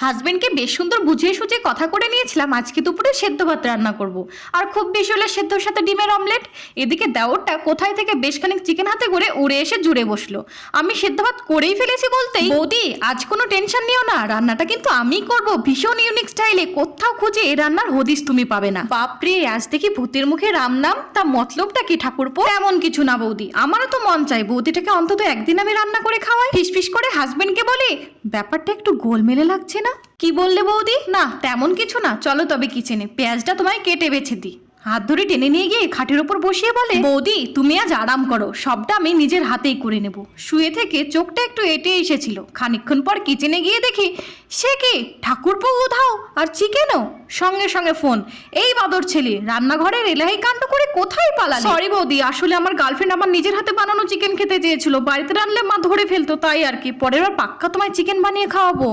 হাজবেন্ডকে বেশ সুন্দর বুঝিয়ে সুঝিয়ে কথা করে নিয়েছিলাম আজকে দুপুরে সেদ্ধ ভাত রান্না করব। আর খুব বেশি হলে সেদ্ধর সাথে ডিমের অমলেট। এদিকে দেওরটা কোথায় থেকে বেশ খানিক চিকেন হাতে করে উড়ে এসে জুড়ে বসলো। আমি সেদ্ধ ভাত করেই ফেলেছি বলতেই, বৌদি আজ কোনো টেনশন নিও না, রান্নাটা কিন্তু আমিই করব ভীষণ ইউনিক স্টাইলে, কোথাও খুঁজে এই রান্নার হদিস তুমি পাবে না। বাপরে, আজ দেখি ভূতের মুখে রাম নাম, তা মতলবটা কি ঠাকুরপো? এমন কিছু না বৌদি, আমারও তো মন চাই বৌদিটাকে অন্তত একদিন আমি রান্না করে খাওয়াই। ফিসফিস করে হাজবেন্ডকে বলি, ব্যাপারটা একটু গোলমেলে লাগছে না? কি বললে বৌদি? না তেমন কিছু না, চলো তবে কিচেনে, পেঁয়াজটা তোমায় কেটে বেছে দিই। হাত ধরে টেনে নিয়ে গিয়ে খাটের ওপর বসিয়ে বলে, বৌদি তুমি আজ আরাম করো, সবটা আমি নিজের হাতেই করে নেব। শুয়ে থেকে চোখটা একটু এঁটে এসেছিল, খানিকক্ষণ পর কিচেনে গিয়ে দেখি সে কি ঠাকুরপো উধাও, আর চিকেনও। সঙ্গে সঙ্গে ফোন, এই বাদর ছেলে রান্নাঘরের এলাহি কাণ্ড করে কোথায় পালালি? সরি বৌদি, আসলে আমার গার্লফ্রেন্ড আমার নিজের হাতে বানানো চিকেন খেতে চেয়েছিল, বাড়িতে রানলে মা ধরে ফেলতো, তাই আর কি। পরের বার পাক্কা তোমায় চিকেন বানিয়ে খাওয়াবো।